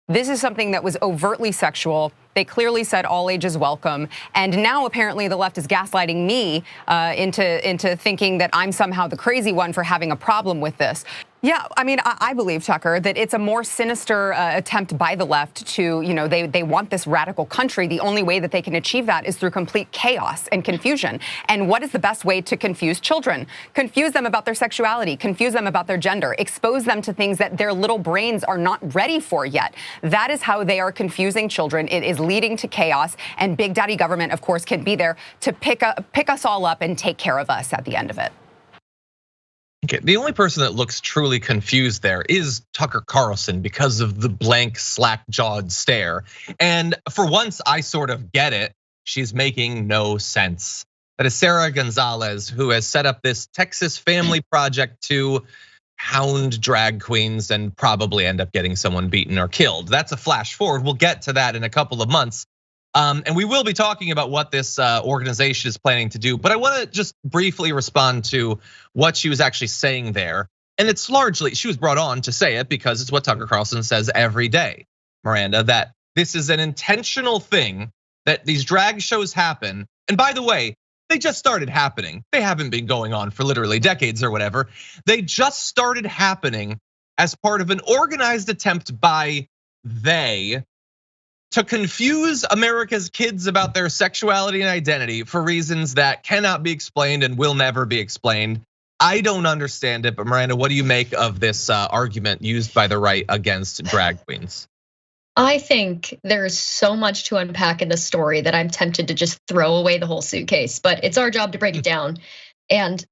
This is something that was overtly sexual. They clearly said all ages welcome. And now apparently the left is gaslighting me into thinking that I'm somehow the crazy one for having a problem with this. Yeah, I mean, I believe, Tucker, that it's a more sinister attempt by the left to, they want this radical country. The only way that they can achieve that is through complete chaos and confusion. And what is the best way to confuse children? Confuse them about their sexuality, confuse them about their gender, expose them to things that their little brains are not ready for yet. That is how they are confusing children. It is leading to chaos. And Big Daddy government, of course, can be there to pick us all up and take care of us at the end of it. Okay, the only person that looks truly confused there is Tucker Carlson because of the blank slack-jawed stare. And for once, I sort of get it. She's making no sense. That is Sarah Gonzalez, who has set up this Texas family project to hound drag queens and probably end up getting someone beaten or killed. That's a flash forward. We'll get to that in a couple of months. And we will be talking about what this organization is planning to do. But I want to just briefly respond to what she was actually saying there. And it's largely, she was brought on to say it because it's what Tucker Carlson says every day, Miranda, that this is an intentional thing, that these drag shows happen. And by the way, they just started happening. They haven't been going on for literally decades or whatever. They just started happening as part of an organized attempt by they to confuse America's kids about their sexuality and identity for reasons that cannot be explained and will never be explained. I don't understand it, but Miranda, what do you make of this argument used by the right against drag queens? I think there's so much to unpack in this story that I'm tempted to just throw away the whole suitcase, but it's our job to break it down. And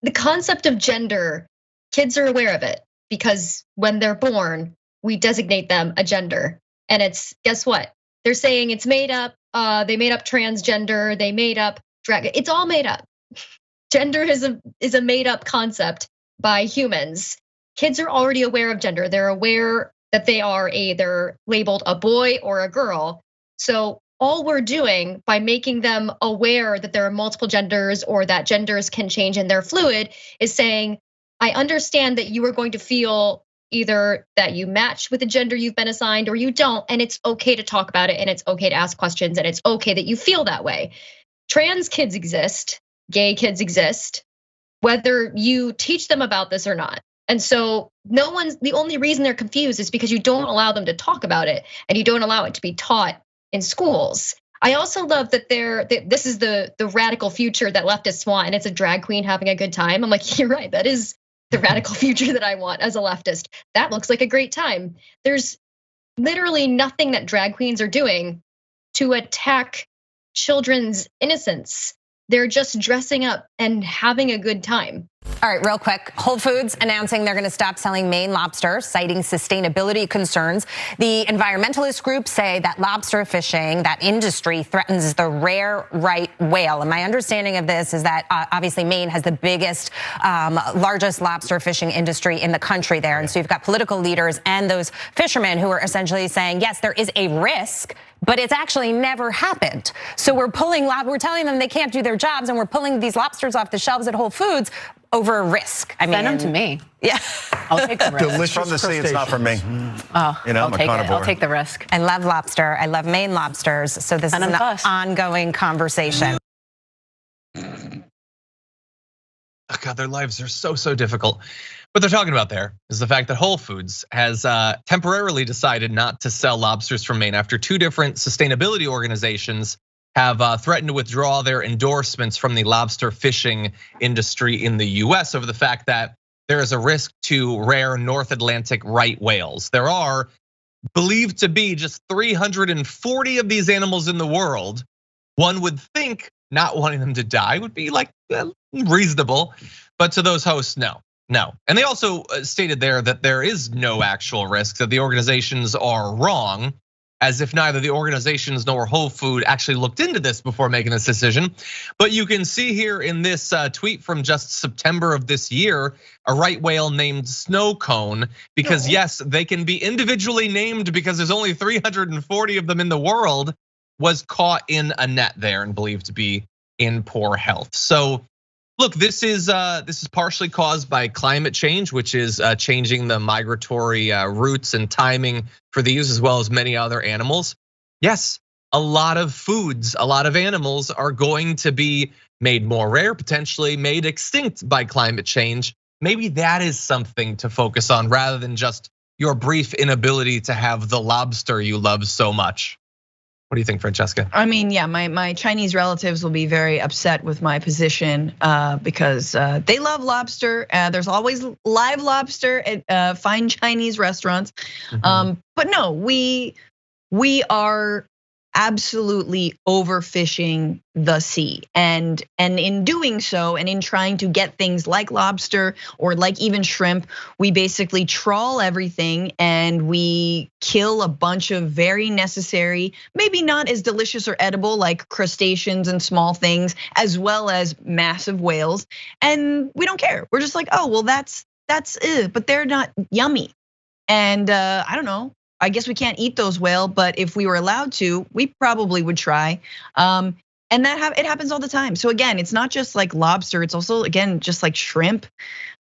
the concept of gender, kids are aware of it because when they're born, we designate them a gender. And it's, guess what? They're saying it's made up, they made up transgender, they made up drag, it's all made up. Gender is a made up concept by humans. Kids are already aware of gender. They're aware that they are either labeled a boy or a girl. So all we're doing by making them aware that there are multiple genders or that genders can change and they're fluid is saying, I understand that you are going to feel either that you match with the gender you've been assigned or you don't, and it's okay to talk about it and it's okay to ask questions and it's okay that you feel that way. Trans kids exist, gay kids exist, whether you teach them about this or not. And so the only reason they're confused is because you don't allow them to talk about it and you don't allow it to be taught in schools. I also love that this is the radical future that leftists want, and it's a drag queen having a good time. I'm like, you're right, that is the radical future that I want as a leftist. That looks like a great time. There's literally nothing that drag queens are doing to attack children's innocence. They're just dressing up and having a good time. All right, real quick. Whole Foods announcing they're going to stop selling Maine lobster, citing sustainability concerns. The environmentalist groups say that lobster fishing, that industry, threatens the rare right whale. And my understanding of this is that obviously Maine has the biggest, largest lobster fishing industry in the country there. And so you've got political leaders and those fishermen who are essentially saying, yes, there is a risk, but it's actually never happened. So we're telling them they can't do their jobs, and we're pulling these lobsters off the shelves at Whole Foods over a risk. I mean, send them to me. Yeah, I'll take the risk. Delicious from the sea, it's not for me. Oh, I'm a carnivore. I'll take the risk. I love lobster. I love Maine lobsters. So this is an ongoing conversation. Oh God, their lives are so difficult. What they're talking about there is the fact that Whole Foods has temporarily decided not to sell lobsters from Maine after two different sustainability organizations have threatened to withdraw their endorsements from the lobster fishing industry in the US over the fact that there is a risk to rare North Atlantic right whales. There are believed to be just 340 of these animals in the world. One would think not wanting them to die would be like reasonable, but to those hosts, no. And they also stated there that there is no actual risk, that the organizations are wrong, as if neither the organizations nor Whole Food actually looked into this before making this decision. But you can see here in this tweet from just September of this year, a right whale named Snow Cone, because yes, they can be individually named because there's only 340 of them in the world, was caught in a net there and believed to be in poor health. So Look, this is partially caused by climate change, which is changing the migratory routes and timing for these, as well as many other animals. Yes, a lot of foods, a lot of animals are going to be made more rare, potentially made extinct by climate change. Maybe that is something to focus on rather than just your brief inability to have the lobster you love so much. What do you think, Francesca? I mean, yeah, my Chinese relatives will be very upset with my position because they love lobster. There's always live lobster at fine Chinese restaurants. But no, we are absolutely overfishing the sea, and in doing so, and in trying to get things like lobster or like even shrimp, we basically trawl everything and we kill a bunch of very necessary, maybe not as delicious or edible like crustaceans and small things, as well as massive whales, and we don't care. We're just like, oh well, that's it, but they're not yummy, and I don't know. I guess we can't eat those whale, but if we were allowed to, we probably would try. And it happens all the time. So again, it's not just like lobster, it's also again just like shrimp.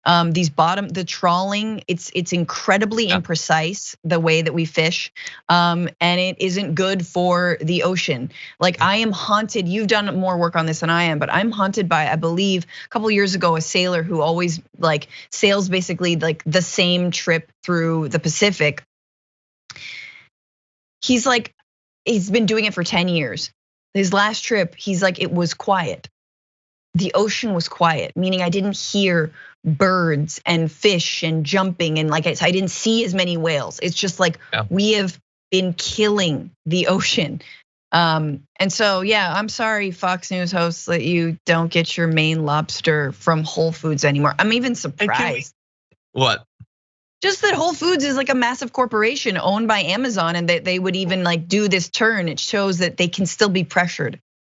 The trawling, it's incredibly imprecise the way that we fish, and it isn't good for the ocean. Like I am haunted. You've done more work on this than I am, but I'm haunted by, I believe, a couple years ago, a sailor who always like sails basically like the same trip through the Pacific. He's like, he's been doing it for 10 years. His last trip, he's like, it was quiet. The ocean was quiet, meaning I didn't hear birds and fish and jumping, and like I didn't see as many whales. It's just like we have been killing the ocean. And so, yeah, I'm sorry, Fox News hosts, that you don't get your Maine lobster from Whole Foods anymore. I'm even surprised. What? Just that Whole Foods is like a massive corporation owned by Amazon, and that they would even like do this turn. It shows that they can still be pressured.